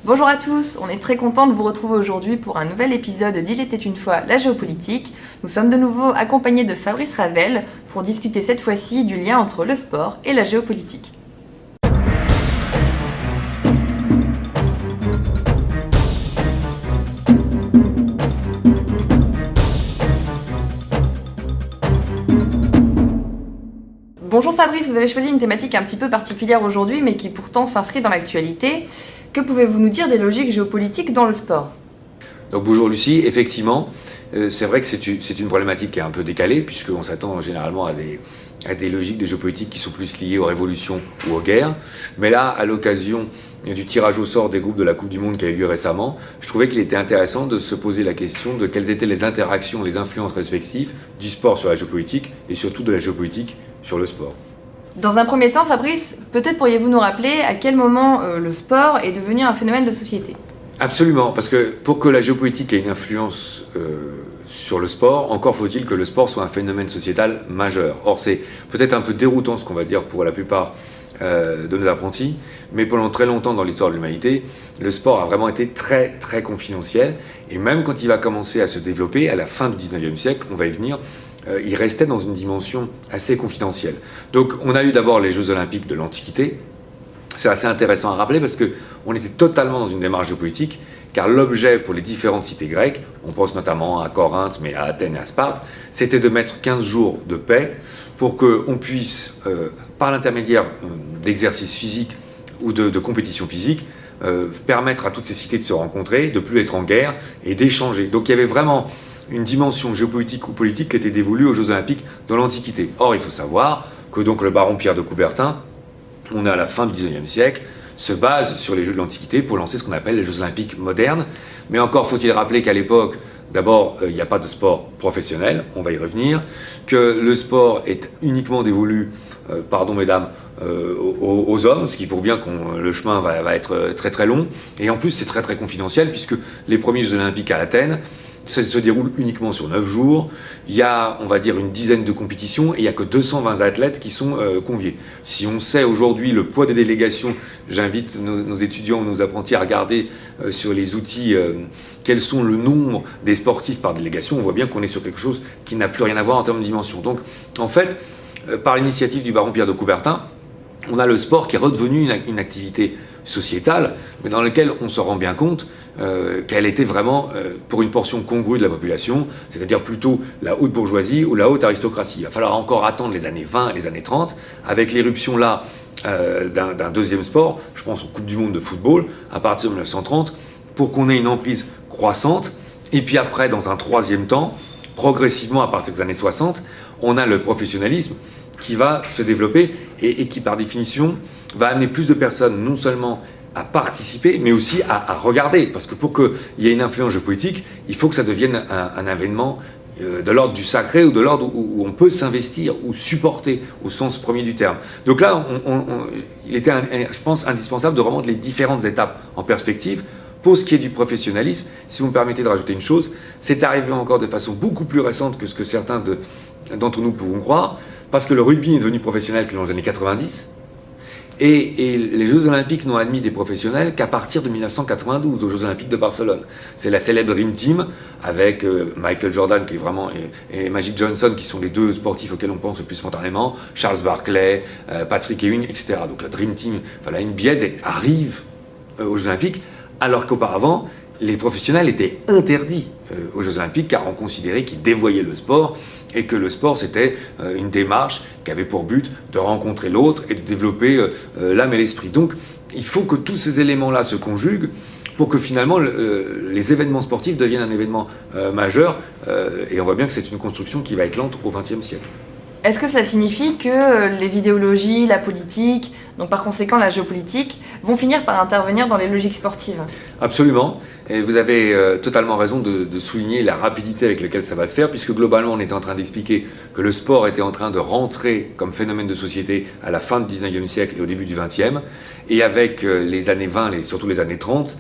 Bonjour à tous, on est très content de vous retrouver aujourd'hui pour un nouvel épisode d'Il était une fois la géopolitique. Nous sommes de nouveau accompagnés de Fabrice Ravel pour discuter cette fois-ci du lien entre le sport et la géopolitique. Bonjour Fabrice, vous avez choisi une thématique un petit peu particulière aujourd'hui, mais qui pourtant s'inscrit dans l'actualité. Que pouvez-vous nous dire des logiques géopolitiques dans le sport ? Donc bonjour Lucie, effectivement, c'est vrai que c'est une problématique qui est un peu décalée, puisqu'on s'attend généralement à des logiques de géopolitique qui sont plus liées aux révolutions ou aux guerres. Mais là, à l'occasion du tirage au sort des groupes de la Coupe du Monde qui a eu lieu récemment, je trouvais qu'il était intéressant de se poser la question de quelles étaient les interactions, les influences respectives du sport sur la géopolitique et surtout de la géopolitique sur le sport. Dans un premier temps, Fabrice, peut-être pourriez-vous nous rappeler à quel moment le sport est devenu un phénomène de société ? Absolument, parce que pour que la géopolitique ait une influence sur le sport, encore faut-il que le sport soit un phénomène sociétal majeur. Or, c'est peut-être un peu déroutant ce qu'on va dire pour la plupart de nos apprentis, mais pendant très longtemps dans l'histoire de l'humanité, le sport a vraiment été très très confidentiel, et même quand il va commencer à se développer à la fin du 19e siècle, on va y venir, il restait dans une dimension assez confidentielle. Donc on a eu d'abord les Jeux Olympiques de l'Antiquité. C'est assez intéressant à rappeler parce qu'on était totalement dans une démarche géopolitique, car l'objet pour les différentes cités grecques, on pense notamment à Corinthe, mais à Athènes et à Sparte, c'était de mettre 15 jours de paix pour qu'on puisse, par l'intermédiaire d'exercices physiques ou de compétitions physiques, permettre à toutes ces cités de se rencontrer, de ne plus être en guerre et d'échanger. Donc il y avait vraiment une dimension géopolitique ou politique qui était dévolue aux Jeux Olympiques dans l'Antiquité. Or, il faut savoir que donc le baron Pierre de Coubertin, on est à la fin du XIXe siècle, se base sur les Jeux de l'Antiquité pour lancer ce qu'on appelle les Jeux Olympiques modernes. Mais encore faut-il rappeler qu'à l'époque, d'abord, il n'y a pas de sport professionnel, on va y revenir, que le sport est uniquement dévolu, pardon mesdames, aux hommes, ce qui prouve bien que le chemin va être très très long. Et en plus, c'est très très confidentiel, puisque les premiers Jeux Olympiques à Athènes, ça se déroule uniquement sur 9 jours. Il y a, on va dire, une dizaine de compétitions et il n'y a que 220 athlètes qui sont conviés. Si on sait aujourd'hui le poids des délégations, j'invite nos étudiants ou nos apprentis à regarder sur les outils quels sont le nombre des sportifs par délégation. On voit bien qu'on est sur quelque chose qui n'a plus rien à voir en termes de dimension. Donc, en fait, par l'initiative du baron Pierre de Coubertin, on a le sport qui est redevenu une activité sociétale, mais dans laquelle on se rend bien compte qu'elle était vraiment pour une portion congrue de la population, c'est-à-dire plutôt la haute bourgeoisie ou la haute aristocratie. Il va falloir encore attendre les années 20 et les années 30, avec l'éruption là d'un deuxième sport, je pense aux Coupes du Monde de football, à partir de 1930, pour qu'on ait une emprise croissante, et puis après, dans un troisième temps, progressivement à partir des années 60, on a le professionnalisme qui va se développer et qui, par définition, va amener plus de personnes non seulement à participer, mais aussi à regarder. Parce que pour qu'il y ait une influence géopolitique, il faut que ça devienne un événement de l'ordre du sacré ou de l'ordre où on peut s'investir ou supporter au sens premier du terme. Donc là, il était, je pense, indispensable de remonter les différentes étapes en perspective. Pour ce qui est du professionnalisme, si vous me permettez de rajouter une chose, c'est arrivé encore de façon beaucoup plus récente que ce que certains d'entre nous pouvons croire, parce que le rugby est devenu professionnel que dans les années 90, et les Jeux Olympiques n'ont admis des professionnels qu'à partir de 1992, aux Jeux Olympiques de Barcelone. C'est la célèbre Dream Team, avec Michael Jordan, qui est vraiment, et Magic Johnson, qui sont les deux sportifs auxquels on pense le plus spontanément, Charles Barkley, Patrick Ewing, etc. Donc la Dream Team, enfin la NBA arrive aux Jeux Olympiques, alors qu'auparavant, les professionnels étaient interdits aux Jeux Olympiques, car on considérait qu'ils dévoyaient le sport, et que le sport, c'était une démarche qui avait pour but de rencontrer l'autre et de développer l'âme et l'esprit. Donc, il faut que tous ces éléments-là se conjuguent pour que finalement les événements sportifs deviennent un événement majeur. Et on voit bien que c'est une construction qui va être lente au XXe siècle. Est-ce que cela signifie que les idéologies, la politique, donc par conséquent la géopolitique, vont finir par intervenir dans les logiques sportives ? Absolument. Et vous avez totalement raison de souligner la rapidité avec laquelle ça va se faire, puisque globalement on était en train d'expliquer que le sport était en train de rentrer comme phénomène de société à la fin du 19e siècle et au début du 20e. Et avec les années 20 et surtout les années 30,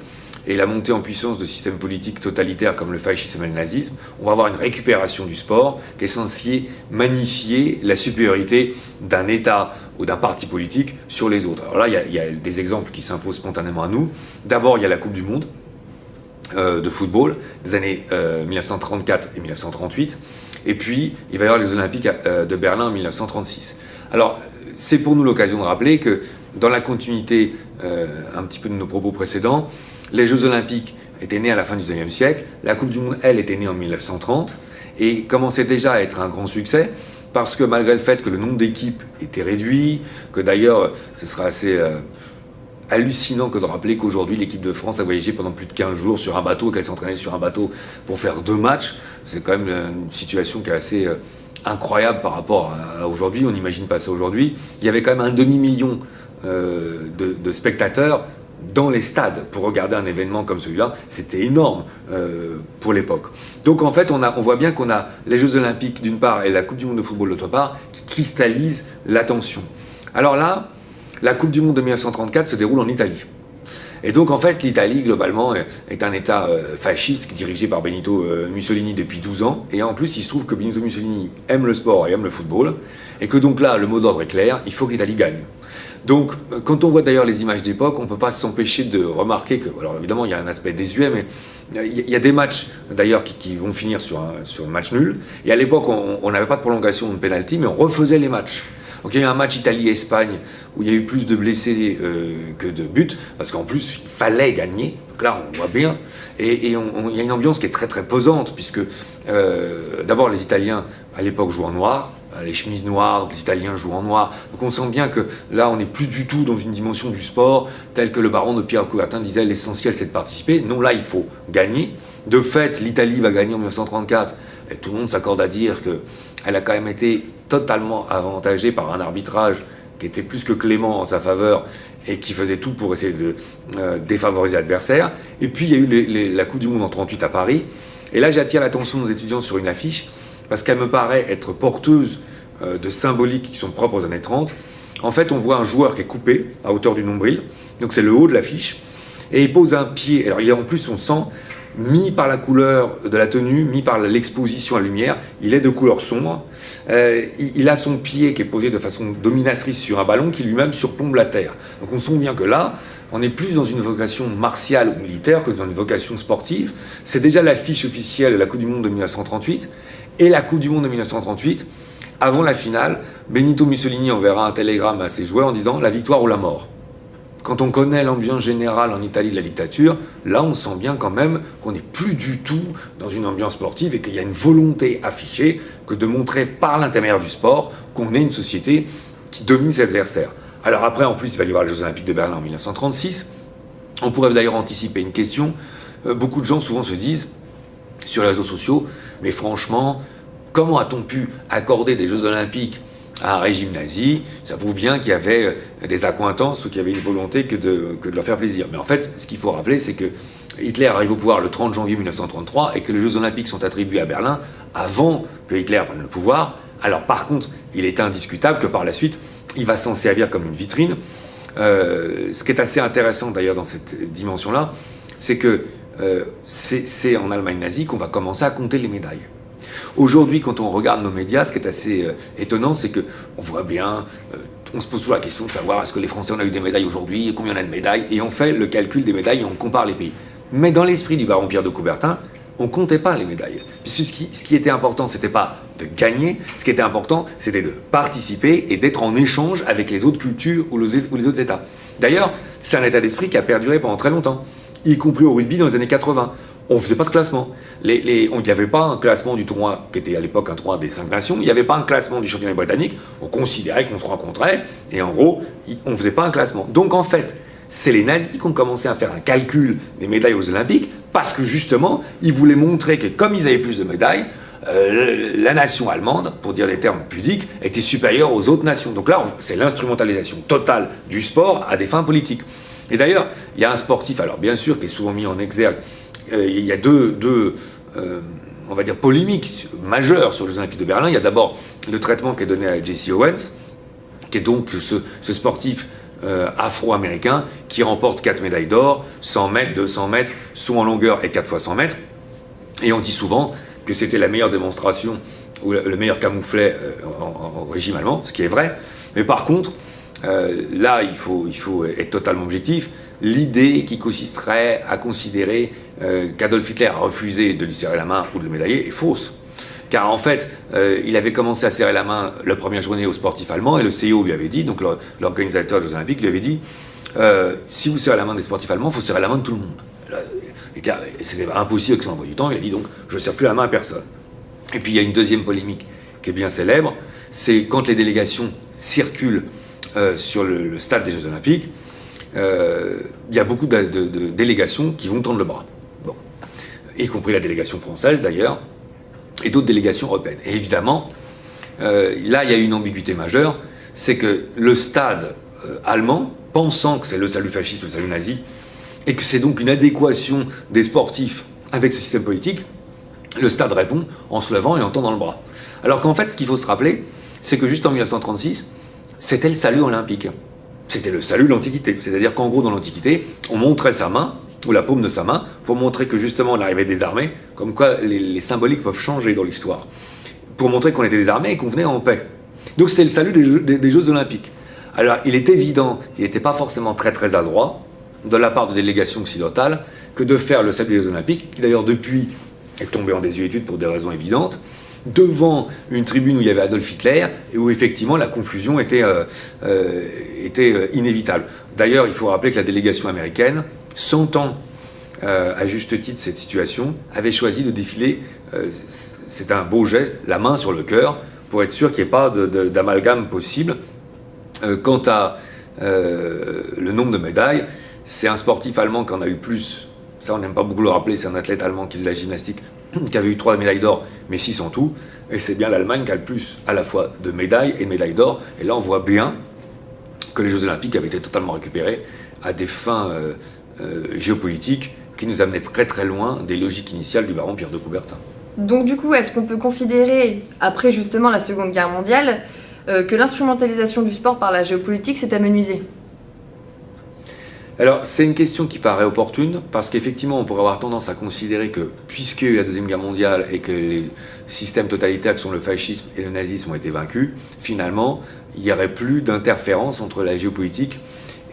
et la montée en puissance de systèmes politiques totalitaires comme le fascisme et le nazisme, on va avoir une récupération du sport qui est censée magnifier la supériorité d'un État ou d'un parti politique sur les autres. Alors là, il y a des exemples qui s'imposent spontanément à nous. D'abord, il y a la Coupe du Monde de football des années 1934 et 1938. Et puis, il va y avoir les Olympiques de Berlin en 1936. Alors, c'est pour nous l'occasion de rappeler que, dans la continuité un petit peu de nos propos précédents, les Jeux Olympiques étaient nés à la fin du XIXe siècle, la Coupe du Monde, elle, était née en 1930, et commençait déjà à être un grand succès, parce que malgré le fait que le nombre d'équipes était réduit, que d'ailleurs, ce sera assez hallucinant que de rappeler qu'aujourd'hui, l'équipe de France a voyagé pendant plus de 15 jours sur un bateau, qu'elle s'entraînait sur un bateau pour faire 2 matchs. C'est quand même une situation qui est assez incroyable par rapport à aujourd'hui. On n'imagine pas ça aujourd'hui. Il y avait quand même un demi-million de spectateurs dans les stades pour regarder un événement comme celui-là. C'était énorme pour l'époque. Donc en fait, on voit bien qu'on a les Jeux Olympiques d'une part et la Coupe du Monde de football d'autre part qui cristallisent l'attention. Alors là, la Coupe du Monde de 1934 se déroule en Italie. Et donc en fait, l'Italie, globalement, est un État fasciste dirigé par Benito Mussolini depuis 12 ans. Et en plus, il se trouve que Benito Mussolini aime le sport et aime le football. Et que donc là, le mot d'ordre est clair, il faut que l'Italie gagne. Donc, quand on voit d'ailleurs les images d'époque, on ne peut pas s'empêcher de remarquer que, alors évidemment, il y a un aspect désuet, mais il y a des matchs d'ailleurs qui vont finir sur un match nul. Et à l'époque, on n'avait pas de prolongation ou de pénalty, mais on refaisait les matchs. Donc il y a eu un match Italie-Espagne où il y a eu plus de blessés que de buts, parce qu'en plus, il fallait gagner. Donc là, on voit bien. Et il y a une ambiance qui est très très pesante, puisque d'abord les Italiens, à l'époque, jouent en noir, les chemises noires, donc les Italiens jouent en noir. Donc on sent bien que là, on n'est plus du tout dans une dimension du sport, telle que le baron de Pierre Coubertin disait, l'essentiel c'est de participer. Non, là, il faut gagner. De fait, l'Italie va gagner en 1934, et tout le monde s'accorde à dire qu'elle a quand même été totalement avantagée par un arbitrage qui était plus que clément en sa faveur et qui faisait tout pour essayer de défavoriser l'adversaire. Et puis il y a eu la Coupe du Monde en 1938 à Paris. Et là, j'attire l'attention de nos étudiants sur une affiche, parce qu'elle me paraît être porteuse de symboliques qui sont propres aux années 30. En fait, on voit un joueur qui est coupé à hauteur du nombril, donc c'est le haut de l'affiche, et il pose un pied. Alors il y a en plus, on sent, mis par la couleur de la tenue, mis par l'exposition à la lumière, il est de couleur sombre. Il a son pied qui est posé de façon dominatrice sur un ballon qui lui-même surplombe la terre. Donc on sent bien que là, on est plus dans une vocation martiale ou militaire que dans une vocation sportive. C'est déjà l'affiche officielle de la Coupe du Monde de 1938. Et la Coupe du Monde de 1938, avant la finale, Benito Mussolini enverra un télégramme à ses joueurs en disant « la victoire ou la mort ». Quand on connaît l'ambiance générale en Italie de la dictature, là on sent bien quand même qu'on n'est plus du tout dans une ambiance sportive et qu'il y a une volonté affichée que de montrer par l'intermédiaire du sport qu'on est une société qui domine ses adversaires. Alors après, en plus, il va y avoir les Jeux Olympiques de Berlin en 1936. On pourrait d'ailleurs anticiper une question. Beaucoup de gens souvent se disent, sur les réseaux sociaux, mais franchement, comment a-t-on pu accorder des Jeux Olympiques à un régime nazi? Ça prouve bien qu'il y avait des accointances ou qu'il y avait une volonté que de leur faire plaisir. Mais en fait, ce qu'il faut rappeler, c'est que Hitler arrive au pouvoir le 30 janvier 1933 et que les Jeux Olympiques sont attribués à Berlin avant que Hitler prenne le pouvoir. Alors par contre, il est indiscutable que par la suite, il va s'en servir comme une vitrine. Ce qui est assez intéressant d'ailleurs dans cette dimension-là, c'est que c'est en Allemagne nazie qu'on va commencer à compter les médailles. Aujourd'hui, quand on regarde nos médias, ce qui est assez étonnant, c'est qu'on voit bien, on se pose toujours la question de savoir est-ce que les Français, on a eu des médailles aujourd'hui, combien on a de médailles, et on fait le calcul des médailles et on compare les pays. Mais dans l'esprit du baron Pierre de Coubertin, on ne comptait pas les médailles. Puisque ce qui était important, ce n'était pas de gagner, ce qui était important, c'était de participer et d'être en échange avec les autres cultures ou les autres États. D'ailleurs, c'est un état d'esprit qui a perduré pendant très longtemps, y compris au rugby dans les années 80. On ne faisait pas de classement. Il n'y avait pas un classement du tournoi, qui était à l'époque un tournoi des 5 nations, il n'y avait pas un classement du championnat britannique, on considérait qu'on se rencontrait, et en gros, on ne faisait pas un classement. Donc en fait, c'est les nazis qui ont commencé à faire un calcul des médailles aux Olympiques, parce que justement, ils voulaient montrer que comme ils avaient plus de médailles, la nation allemande, pour dire des termes pudiques, était supérieure aux autres nations. Donc là, c'est l'instrumentalisation totale du sport à des fins politiques. Et d'ailleurs, il y a un sportif, alors bien sûr, qui est souvent mis en exergue. Il y a deux on va dire, polémiques majeures sur les Olympiques de Berlin. Il y a d'abord le traitement qui est donné à Jesse Owens, qui est donc ce sportif afro-américains qui remportent 4 médailles d'or, 100 mètres, 200 mètres, saut en longueur et 4 fois 100 mètres. Et on dit souvent que c'était la meilleure démonstration ou le meilleur camouflet en régime allemand, ce qui est vrai. Mais par contre, là, il faut être totalement objectif. L'idée qui consisterait à considérer qu'Adolf Hitler a refusé de lui serrer la main ou de le médailler est fausse. Car en fait, il avait commencé à serrer la main la première journée aux sportifs allemands et le CIO lui avait dit, donc l'organisateur des Jeux Olympiques lui avait dit si vous serrez la main des sportifs allemands, il faut serrer la main de tout le monde. C'était impossible avec son emploi du temps, il a dit donc je ne serre plus la main à personne. Et puis il y a une deuxième polémique qui est bien célèbre, c'est quand les délégations circulent sur le stade des Jeux Olympiques, il y a beaucoup de délégations qui vont tendre le bras. Bon. Y compris la délégation française d'ailleurs, et d'autres délégations européennes. Et évidemment, là il y a une ambiguïté majeure, c'est que le stade allemand, pensant que c'est le salut fasciste, le salut nazi, et que c'est donc une adéquation des sportifs avec ce système politique, le stade répond en se levant et en tendant le bras. Alors qu'en fait, ce qu'il faut se rappeler, c'est que juste en 1936, c'était le salut olympique. C'était le salut de l'Antiquité. C'est-à-dire qu'en gros, dans l'Antiquité, on montrait sa main, ou la paume de sa main, pour montrer que justement l'arrivée des armées, comme quoi les symboliques peuvent changer dans l'histoire, pour montrer qu'on était des armées et qu'on venait en paix. Donc c'était le salut des Jeux Olympiques. Alors il est évident qu'il n'était pas forcément très très adroit, de la part de délégations occidentales, que de faire le salut des Jeux Olympiques, qui d'ailleurs depuis est tombé en désuétude pour des raisons évidentes, devant une tribune où il y avait Adolf Hitler, et où effectivement la confusion était inévitable. D'ailleurs, il faut rappeler que la délégation américaine, sentant à juste titre cette situation, avait choisi de défiler, c'est un beau geste, la main sur le cœur, pour être sûr qu'il n'y ait pas d'amalgame possible. Quant à le nombre de médailles, c'est un sportif allemand qui en a eu plus. Ça, on n'aime pas beaucoup le rappeler, c'est un athlète allemand qui faisait de la gymnastique, qui avait eu 3 médailles d'or, mais 6 en tout. Et c'est bien l'Allemagne qui a le plus, à la fois de médailles et de médailles d'or. Et là, on voit bien que les Jeux Olympiques avaient été totalement récupérés à des fins géopolitiques qui nous amenaient très très loin des logiques initiales du baron Pierre de Coubertin. Donc du coup, est-ce qu'on peut considérer, après justement la Seconde Guerre mondiale, que l'instrumentalisation du sport par la géopolitique s'est amenuisée ? Alors, c'est une question qui paraît opportune, parce qu'effectivement, on pourrait avoir tendance à considérer que, puisqu'il y a eu la Deuxième Guerre mondiale et que les systèmes totalitaires qui sont le fascisme et le nazisme ont été vaincus, finalement, il n'y aurait plus d'interférence entre la géopolitique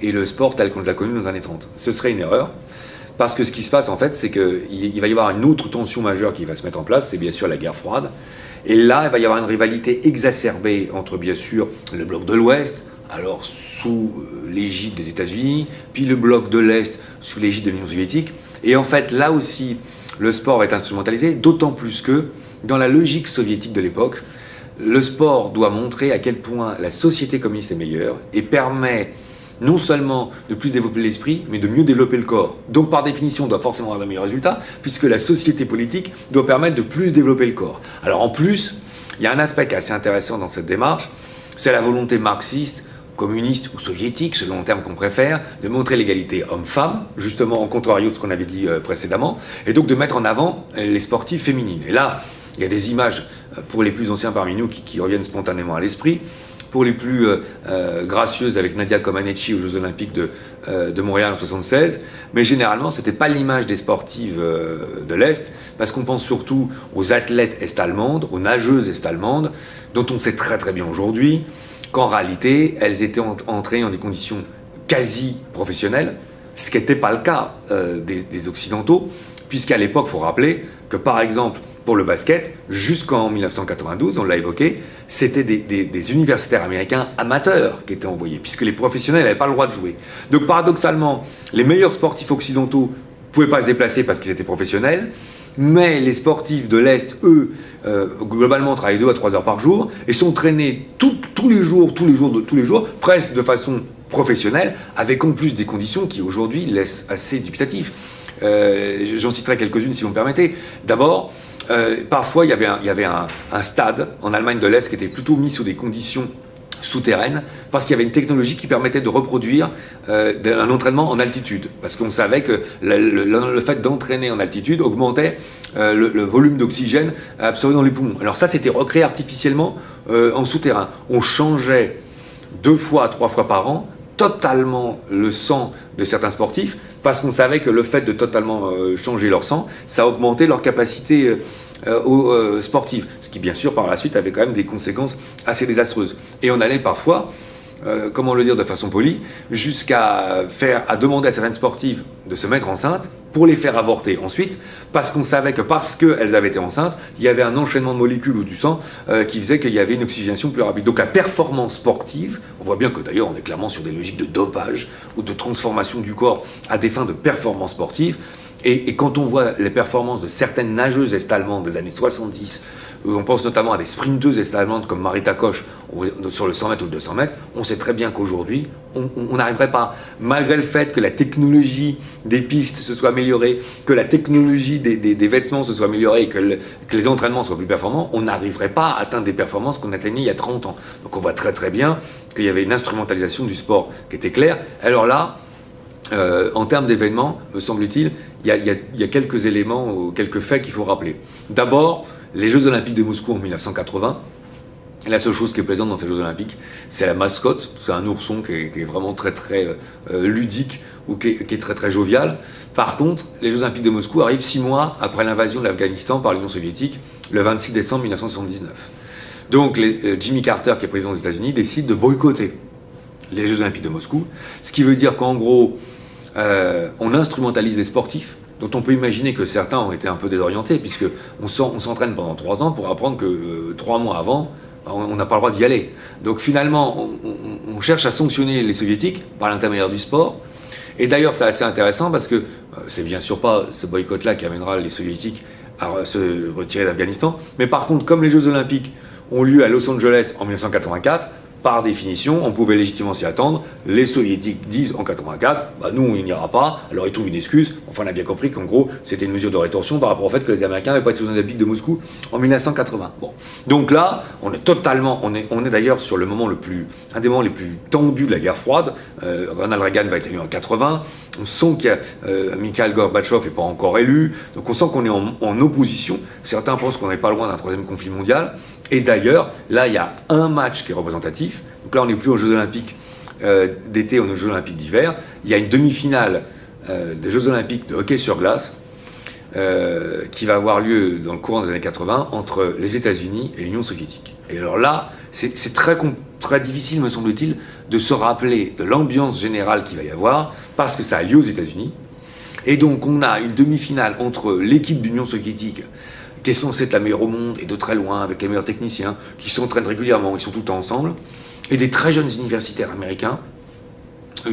et le sport tel qu'on les a connus dans les années 30. Ce serait une erreur, parce que ce qui se passe, en fait, c'est qu'il va y avoir une autre tension majeure qui va se mettre en place, c'est bien sûr la guerre froide. Et là, il va y avoir une rivalité exacerbée entre, bien sûr, le bloc de l'Ouest, alors sous l'égide des États-Unis, puis le bloc de l'Est sous l'égide de l'Union soviétique. Et en fait, là aussi, le sport va être instrumentalisé, d'autant plus que, dans la logique soviétique de l'époque, le sport doit montrer à quel point la société communiste est meilleure et permet non seulement de plus développer l'esprit, mais de mieux développer le corps. Donc par définition, on doit forcément avoir de meilleurs résultats, puisque la société politique doit permettre de plus développer le corps. Alors en plus, il y a un aspect qui est assez intéressant dans cette démarche, c'est la volonté marxiste, communiste ou soviétique, selon le terme qu'on préfère, de montrer l'égalité homme-femme, justement en contrario de ce qu'on avait dit précédemment, et donc de mettre en avant les sportives féminines. Et là, il y a des images, pour les plus anciens parmi nous, qui reviennent spontanément à l'esprit. Pour les plus gracieuses, avec Nadia Comaneci aux Jeux Olympiques de Montréal en 1976. Mais généralement, ce n'était pas l'image des sportives de l'Est, parce qu'on pense surtout aux athlètes est-allemandes, aux nageuses est-allemandes, dont on sait très très bien aujourd'hui qu'en réalité, elles étaient entrées dans des conditions quasi professionnelles, ce qui n'était pas le cas des Occidentaux, puisqu'à l'époque, il faut rappeler que par exemple, pour le basket, jusqu'en 1992, on l'a évoqué, c'était des universitaires américains amateurs qui étaient envoyés, puisque les professionnels n'avaient pas le droit de jouer. Donc paradoxalement, les meilleurs sportifs occidentaux ne pouvaient pas se déplacer parce qu'ils étaient professionnels, mais les sportifs de l'Est, eux, globalement travaillaient 2 à 3 heures par jour et s'entraînaient tous les jours, presque de façon professionnelle, avec en plus des conditions qui aujourd'hui laissent assez dubitatifs. J'en citerai quelques-unes si vous me permettez. D'abord, parfois il y avait un stade en Allemagne de l'Est qui était plutôt mis sous des conditions souterraines, parce qu'il y avait une technologie qui permettait de reproduire un entraînement en altitude, parce qu'on savait que le fait d'entraîner en altitude augmentait le volume d'oxygène absorbé dans les poumons. Alors ça, c'était recréé artificiellement en souterrain. On changeait 2 fois à 3 fois par an totalement le sang de certains sportifs, parce qu'on savait que le fait de totalement changer leur sang, ça augmentait leur capacité sportive, ce qui bien sûr par la suite avait quand même des conséquences assez désastreuses. Et on allait parfois, comment le dire de façon polie, jusqu'à demander à certaines sportives de se mettre enceintes pour les faire avorter ensuite, parce qu'on savait que parce qu'elles avaient été enceintes, il y avait un enchaînement de molécules ou du sang qui faisait qu'il y avait une oxygénation plus rapide. Donc la performance sportive, on voit bien que d'ailleurs on est clairement sur des logiques de dopage ou de transformation du corps à des fins de performance sportive. Et quand on voit les performances de certaines nageuses est-allemandes des années 70, on pense notamment à des sprinteuses est-allemandes comme Marita Koch sur le 100 mètres ou le 200 mètres, on sait très bien qu'aujourd'hui, on n'arriverait pas, malgré le fait que la technologie des pistes se soit améliorée, que la technologie des vêtements se soit améliorée et que les entraînements soient plus performants, on n'arriverait pas à atteindre des performances qu'on atteignait il y a 30 ans. Donc on voit très très bien qu'il y avait une instrumentalisation du sport qui était claire. Alors là, en termes d'événements, me semble-t-il, il y a quelques éléments ou quelques faits qu'il faut rappeler. D'abord, les Jeux Olympiques de Moscou en 1980. La seule chose qui est plaisante dans ces Jeux Olympiques, c'est la mascotte. C'est un ourson qui est vraiment très très ludique ou qui est très très jovial. Par contre, les Jeux Olympiques de Moscou arrivent 6 mois après l'invasion de l'Afghanistan par l'Union soviétique, le 26 décembre 1979. Donc Jimmy Carter, qui est président des États-Unis, décide de boycotter les Jeux Olympiques de Moscou, ce qui veut dire qu'en gros, on instrumentalise les sportifs, dont on peut imaginer que certains ont été un peu désorientés, puisqu'on s'entraîne pendant 3 ans pour apprendre que 3 mois avant, on n'a pas le droit d'y aller. Donc finalement, on cherche à sanctionner les soviétiques par l'intermédiaire du sport. Et d'ailleurs, c'est assez intéressant parce que c'est bien sûr pas ce boycott-là qui amènera les soviétiques à se retirer d'Afghanistan. Mais par contre, comme les Jeux Olympiques ont lieu à Los Angeles en 1984, par définition, on pouvait légitimement s'y attendre. Les soviétiques disent en 84, nous on n'ira pas, alors ils trouvent une excuse. Enfin, on a bien compris qu'en gros, c'était une mesure de rétorsion par rapport au fait que les Américains n'avaient pas été aux Olympiques de Moscou en 1980. Bon. Donc là, on est d'ailleurs sur un des moments les plus tendus de la guerre froide. Ronald Reagan va être élu en 80. On sent que Mikhail Gorbatchev n'est pas encore élu. Donc on sent qu'on est en opposition. Certains pensent qu'on n'est pas loin d'un 3e conflit mondial. Et d'ailleurs, là, il y a un match qui est représentatif. Donc là, on n'est plus aux Jeux Olympiques d'été, on est aux Jeux Olympiques d'hiver. Il y a une demi-finale des Jeux Olympiques de hockey sur glace qui va avoir lieu dans le courant des années 80 entre les États-Unis et l'Union soviétique. Et alors là, c'est très difficile, me semble-t-il, de se rappeler de l'ambiance générale qu'il va y avoir, parce que ça a lieu aux États-Unis. Et donc, on a une demi-finale entre l'équipe d'Union soviétique, qui est censée être la meilleure au monde, et de très loin, avec les meilleurs techniciens, qui s'entraînent régulièrement, ils sont tout le temps ensemble, et des très jeunes universitaires américains,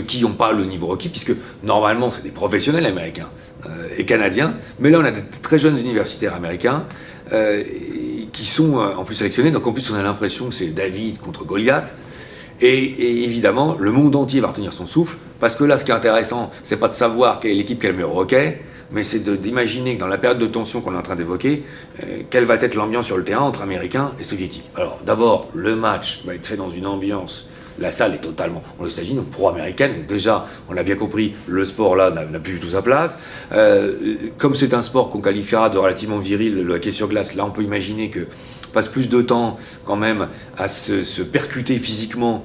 qui n'ont pas le niveau requis, puisque normalement c'est des professionnels américains et canadiens, mais là on a des très jeunes universitaires américains qui sont en plus sélectionnés, donc en plus on a l'impression que c'est David contre Goliath, et évidemment le monde entier va retenir son souffle, parce que là ce qui est intéressant, c'est pas de savoir quelle est l'équipe qui a le meilleur hockey, mais c'est d'imaginer que dans la période de tension qu'on est en train d'évoquer, quelle va être l'ambiance sur le terrain entre Américains et Soviétiques. Alors d'abord, le match va être fait dans une ambiance, la salle est totalement, aux États-Unis, pro-américaine, donc déjà, on l'a bien compris, le sport là n'a plus du tout sa place. Comme c'est un sport qu'on qualifiera de relativement viril, le hockey sur glace, là on peut imaginer que passe plus de temps quand même à se percuter physiquement,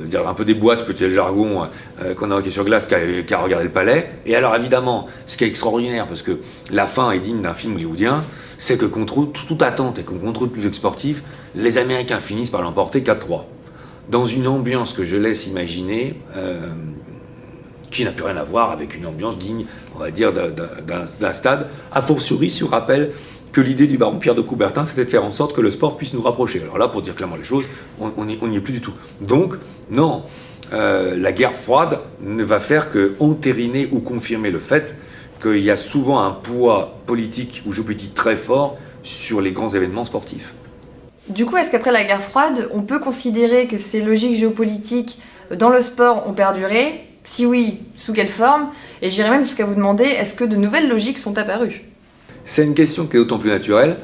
dire un peu des boîtes, que tu as le jargon qu'on a hockey sur glace, qu'à regarder le palais. Et alors évidemment, ce qui est extraordinaire, parce que la fin est digne d'un film hollywoodien, c'est que contre toute attente et contre toute logique sportive, les Américains finissent par l'emporter 4-3. Dans une ambiance que je laisse imaginer, qui n'a plus rien à voir avec une ambiance digne, on va dire, d'un stade, a fortiori si on rappelle que l'idée du baron Pierre de Coubertin, c'était de faire en sorte que le sport puisse nous rapprocher. Alors là, pour dire clairement les choses, on n'y est plus du tout. Donc, non, la guerre froide ne va faire que entériner ou confirmer le fait qu'il y a souvent un poids politique ou géopolitique très fort sur les grands événements sportifs. Du coup, est-ce qu'après la guerre froide, on peut considérer que ces logiques géopolitiques dans le sport ont perduré ? Si oui, sous quelle forme ? Et j'irais même jusqu'à vous demander, est-ce que de nouvelles logiques sont apparues ? C'est une question qui est d'autant plus naturelle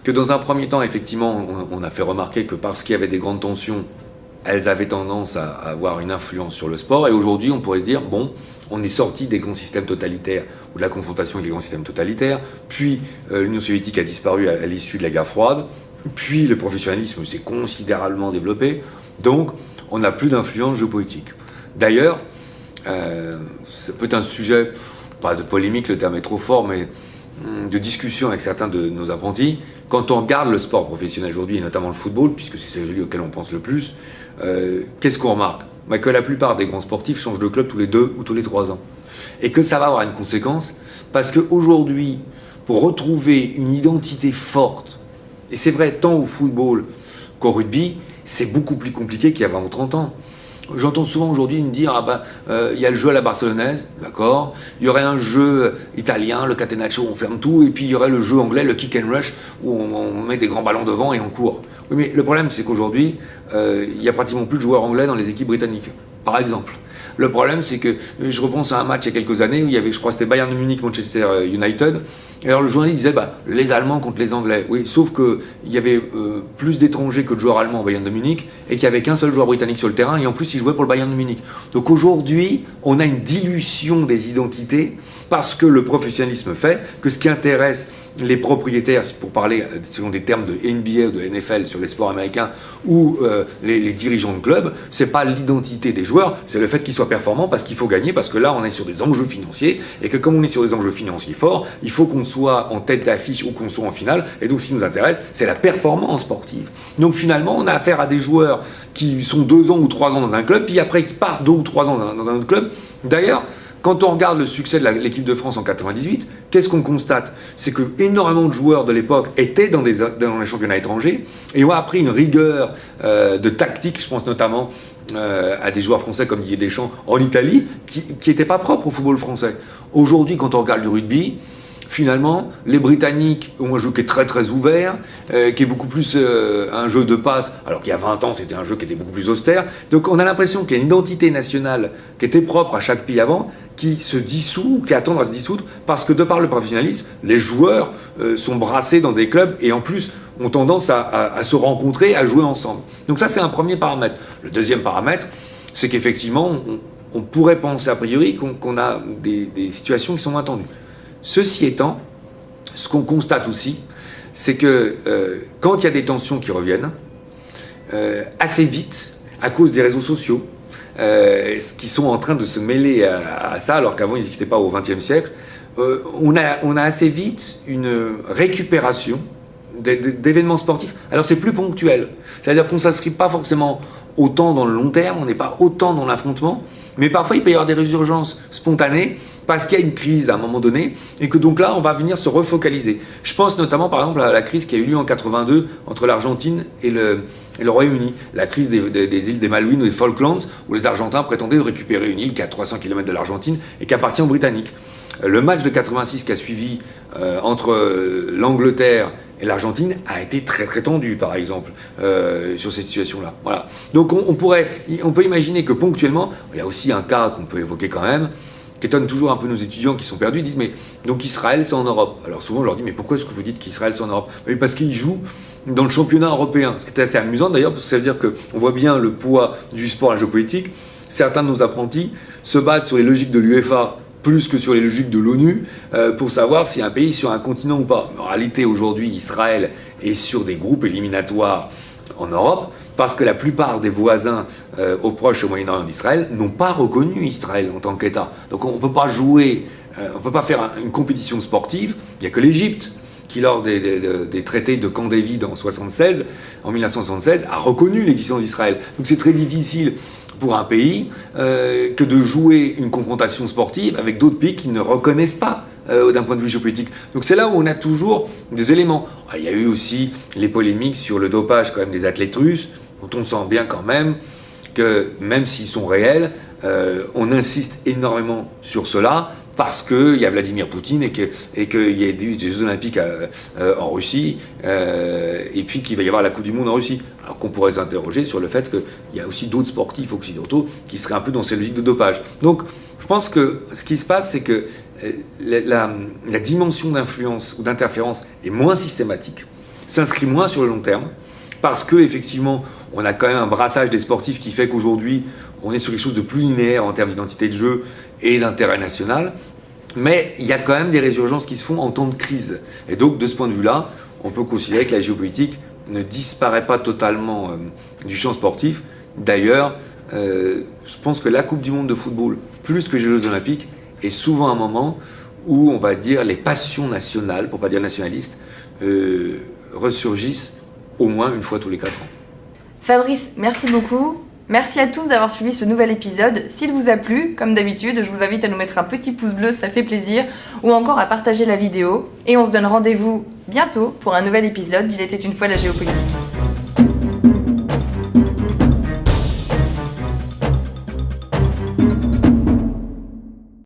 que dans un premier temps, effectivement, on a fait remarquer que parce qu'il y avait des grandes tensions, elles avaient tendance à avoir une influence sur le sport. Et aujourd'hui, on pourrait se dire, bon, on est sorti des grands systèmes totalitaires ou de la confrontation avec les grands systèmes totalitaires, puis l'Union soviétique a disparu à l'issue de la guerre froide, puis le professionnalisme s'est considérablement développé, donc on n'a plus d'influence géopolitique. D'ailleurs, ça peut être un sujet, pas de polémique, le terme est trop fort, mais de discussion avec certains de nos apprentis. Quand on regarde le sport professionnel aujourd'hui, et notamment le football, puisque c'est celui auquel on pense le plus, qu'est-ce qu'on remarque? Que la plupart des grands sportifs changent de club tous les 2 ou tous les 3 ans. Et que ça va avoir une conséquence, parce qu'aujourd'hui, pour retrouver une identité forte, et c'est vrai tant au football qu'au rugby, c'est beaucoup plus compliqué qu'il y a 20 ou 30 ans. J'entends souvent aujourd'hui me dire il y a le jeu à la barcelonaise, d'accord. Il y aurait un jeu italien, le catenaccio, on ferme tout, et puis il y aurait le jeu anglais, le kick and rush, où on met des grands ballons devant et on court. Oui, mais le problème, c'est qu'aujourd'hui, il n'y a pratiquement plus de joueurs anglais dans les équipes britanniques, par exemple. Le problème, c'est que je repense à un match il y a quelques années où il y avait, je crois que c'était Bayern de Munich, Manchester United. Et alors le journaliste disait les Allemands contre les Anglais. Oui, sauf qu'il y avait plus d'étrangers que de joueurs allemands au Bayern de Munich et qu'il n'y avait qu'un seul joueur britannique sur le terrain et en plus il jouait pour le Bayern de Munich. Donc aujourd'hui, on a une dilution des identités parce que le professionnalisme fait que ce qui intéresse les propriétaires, pour parler selon des termes de NBA ou de NFL sur les sports américains, ou les dirigeants de clubs, c'est pas l'identité des joueurs, c'est le fait qu'ils soient performants parce qu'il faut gagner, parce que là on est sur des enjeux financiers, et que comme on est sur des enjeux financiers forts, il faut qu'on soit en tête d'affiche ou qu'on soit en finale, et donc ce qui nous intéresse, c'est la performance sportive. Donc finalement, on a affaire à des joueurs qui sont 2 ans ou 3 ans dans un club, puis après qui partent 2 ou 3 ans dans un autre club. D'ailleurs, quand on regarde le succès de l'équipe de France en 98, qu'est-ce qu'on constate? C'est que énormément de joueurs de l'époque étaient dans les championnats étrangers et ont appris une rigueur de tactique, je pense notamment à des joueurs français comme Didier Deschamps en Italie, qui n'étaient pas propres au football français. Aujourd'hui, quand on regarde le rugby, finalement, les Britanniques ont un jeu qui est très très ouvert, qui est beaucoup plus un jeu de passe, alors qu'il y a 20 ans c'était un jeu qui était beaucoup plus austère. Donc on a l'impression qu'il y a une identité nationale qui était propre à chaque pays avant, qui se dissout, qui attend à se dissoudre, parce que de par le professionnalisme, les joueurs sont brassés dans des clubs et en plus ont tendance à se rencontrer, à jouer ensemble. Donc ça c'est un premier paramètre. Le deuxième paramètre, c'est qu'effectivement on pourrait penser a priori qu'on a des situations qui sont attendues. Ceci étant, ce qu'on constate aussi, c'est que quand il y a des tensions qui reviennent, assez vite, à cause des réseaux sociaux, qui sont en train de se mêler à ça, alors qu'avant ils n'existaient pas au XXe siècle, on a assez vite une récupération d'événements sportifs. Alors c'est plus ponctuel, c'est-à-dire qu'on ne s'inscrit pas forcément autant dans le long terme, on n'est pas autant dans l'affrontement, mais parfois il peut y avoir des résurgences spontanées, parce qu'il y a une crise à un moment donné, et que donc là, on va venir se refocaliser. Je pense notamment, par exemple, à la crise qui a eu lieu en 82 entre l'Argentine et le Royaume-Uni. La crise des îles des Malouines ou des Falklands, où les Argentins prétendaient récupérer une île qui est à 300 km de l'Argentine et qui appartient aux Britanniques. Le match de 86 qui a suivi entre l'Angleterre et l'Argentine a été très très tendu, par exemple, sur cette situation-là. Voilà. Donc on peut imaginer que ponctuellement, il y a aussi un cas qu'on peut évoquer quand même, qui étonne toujours un peu nos étudiants qui sont perdus. Ils disent mais donc Israël c'est en Europe. Alors souvent je leur dis mais pourquoi est-ce que vous dites qu'Israël c'est en Europe? Mais parce qu'ils jouent dans le championnat européen, ce qui est assez amusant d'ailleurs, parce que ça veut dire qu'on voit bien le poids du sport à géopolitique. Certains de nos apprentis se basent sur les logiques de l'UEFA plus que sur les logiques de l'ONU pour savoir si un pays est sur un continent ou pas. En réalité aujourd'hui Israël est sur des groupes éliminatoires en Europe, parce que la plupart des voisins au Proche et au Moyen-Orient d'Israël n'ont pas reconnu Israël en tant qu'État. Donc on ne peut pas jouer, on ne peut pas faire une compétition sportive. Il n'y a que l'Égypte qui, lors des traités de Camp David en 1976, a reconnu l'existence d'Israël. Donc c'est très difficile pour un pays que de jouer une confrontation sportive avec d'autres pays qui ne reconnaissent pas d'un point de vue géopolitique. Donc c'est là où on a toujours des éléments. Il y a eu aussi les polémiques sur le dopage quand même des athlètes russes, dont on sent bien quand même que même s'ils sont réels, on insiste énormément sur cela parce qu'il y a Vladimir Poutine et qu'il y a des Jeux Olympiques en Russie et puis qu'il va y avoir la Coupe du Monde en Russie. Alors qu'on pourrait s'interroger sur le fait qu'il y a aussi d'autres sportifs occidentaux qui seraient un peu dans ces logiques de dopage. Donc je pense que ce qui se passe, c'est que la dimension d'influence ou d'interférence est moins systématique, s'inscrit moins sur le long terme, parce qu'effectivement, on a quand même un brassage des sportifs qui fait qu'aujourd'hui, on est sur quelque chose de plus linéaire en termes d'identité de jeu et d'intérêt national, mais il y a quand même des résurgences qui se font en temps de crise. Et donc, de ce point de vue-là, on peut considérer que la géopolitique ne disparaît pas totalement du champ sportif. D'ailleurs, je pense que la Coupe du Monde de football, plus que les Jeux Olympiques, est souvent un moment où, on va dire, les passions nationales, pour pas dire nationalistes, ressurgissent au moins une fois tous les 4 ans. Fabrice, merci beaucoup. Merci à tous d'avoir suivi ce nouvel épisode. S'il vous a plu, comme d'habitude, je vous invite à nous mettre un petit pouce bleu, ça fait plaisir, ou encore à partager la vidéo. Et on se donne rendez-vous bientôt pour un nouvel épisode d'Il était une fois la géopolitique.